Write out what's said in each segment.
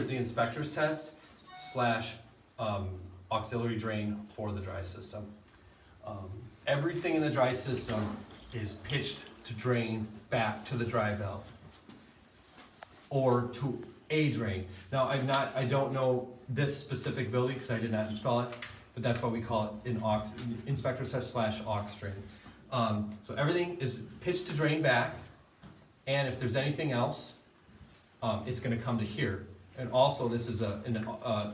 is the inspector's test slash auxiliary drain for the dry system. Everything in the dry system is pitched to drain back to the dry valve or to a drain. Now, I don't know this specific building because I did not install it, but that's why we call it an inspector's test slash aux drain. So everything is pitched to drain back, and if there's anything else, it's going to come to here. And also, this is an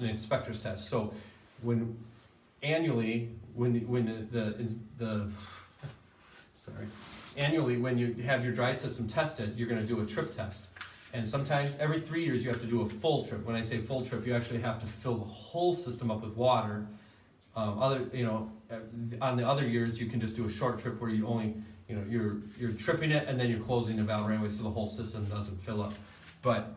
inspector's test. So when annually, annually when you have your dry system tested, you're going to do a trip test. And sometimes every 3 years you have to do a full trip. When I say full trip, you actually have to fill the whole system up with water. On the other years you can just do a short trip where you only, you're tripping it and then you're closing the valve right away so the whole system doesn't fill up. But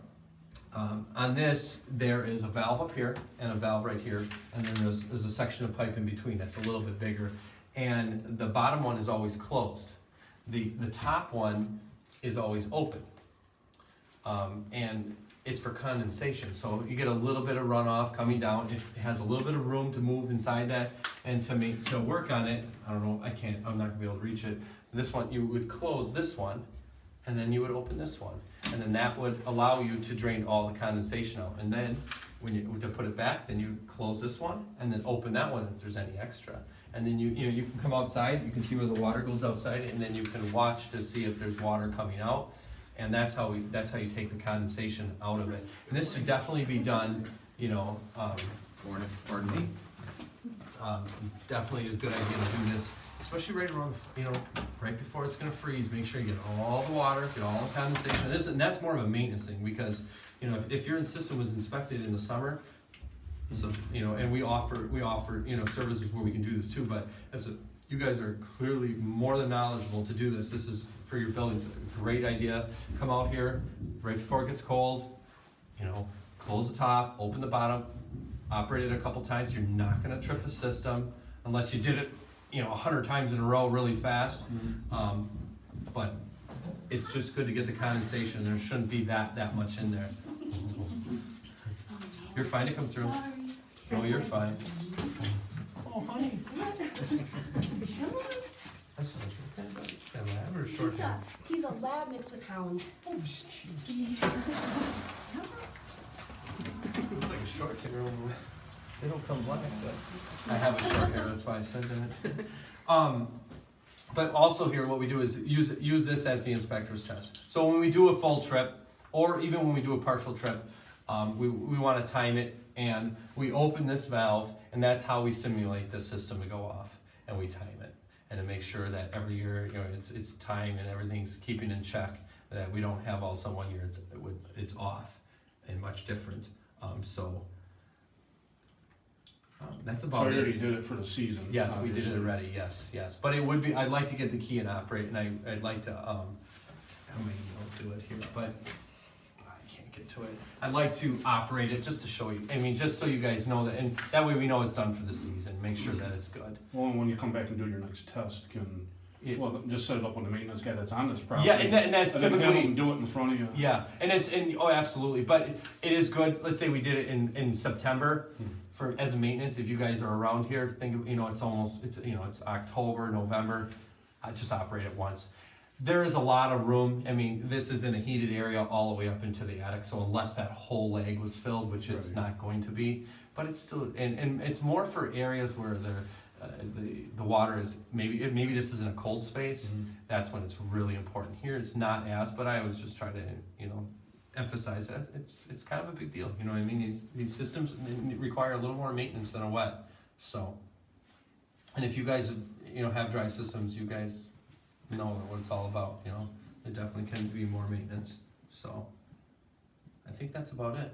on this, there is a valve up here and a valve right here, and then there's a section of pipe in between that's a little bit bigger. And the bottom one is always closed. The top one is always open. And it's for condensation, so you get a little bit of runoff coming down. It has a little bit of room to move inside that, and to work on it, I don't know, I'm not gonna be able to reach it. This one, you would close this one, and then you would open this one, and then that would allow you to drain all the condensation out. And then, to put it back, then you close this one, and then open that one if there's any extra. And then you can come outside, you can see where the water goes outside, and then you can watch to see if there's water coming out. And that's how you take the condensation out of it. And this should definitely be done, definitely is a good idea to do this, especially right around, right before it's gonna freeze. Make sure you get all the water, get all the condensation. And that's more of a maintenance thing because, if your system was inspected in the summer, so, and we offer, services where we can do this too, but you guys are clearly more than knowledgeable to do this. This is for your buildings, a great idea. Come out here right before it gets cold, close the top, open the bottom, operate it a couple times. You're not gonna trip the system unless you did it, 100 times in a row really fast. But it's just good to get the condensation. There shouldn't be that much in there. You're fine to come through. No, you're fine. Oh, honey. That's not a lab or a short hair? He's a lab mixed with hound. Oh, he's cute. Looks like a short hair. They don't come black, but I have a short hair, that's why I said that. But also here, what we do is use this as the inspector's test. So when we do a full trip, or even when we do a partial trip, we want to time it, and we open this valve, and that's how we simulate the system to go off, and we time it. And to make sure that every year, it's time and everything's keeping in check, that we don't have all of a sudden 1 year it's off and much different. That's about it. So you already did it for the season? Yes, obviously. we did it already, yes. But it would be, I'd like to get the key and operate, and I'd like to, how many will do it here, but I can't get to it. I'd like to operate it just to show you, just so you guys know that, and that way we know it's done for the season, make sure that it's good. Well, when you come back and do your next test, just set it up with the maintenance guy that's on this property. Yeah, and that's and then typically. have him do it in front of you. Yeah, absolutely, but it is good. Let's say we did it in September as a maintenance. If you guys are around here, think of, it's October, November. I just operate it once. There is a lot of room. This is in a heated area all the way up into the attic. So unless that whole leg was filled, which it's Right. not going to be, but it's still, and it's more for areas where the water is maybe this isn't a cold space. That's when it's really important. Here it's not as, but I always just try to emphasize that it's kind of a big deal. These systems require a little more maintenance than a wet. So, and if you guys have dry systems, you guys know what it's all about. There definitely can be more maintenance. So, I think that's about it.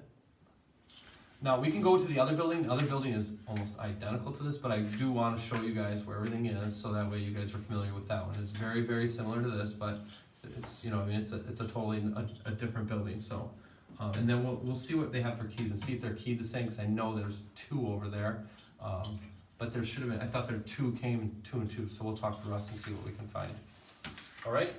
Now we can go to the other building. The other building is almost identical to this, but I do want to show you guys where everything is, so that way you guys are familiar with that one. It's very, very similar to this, but it's it's a totally a different building. So, and then we'll see what they have for keys and see if they're keyed the same. Because I know there's 2 over there, but there should have been. I thought there 2 came 2 and 2. So we'll talk to Russ and see what we can find. All right.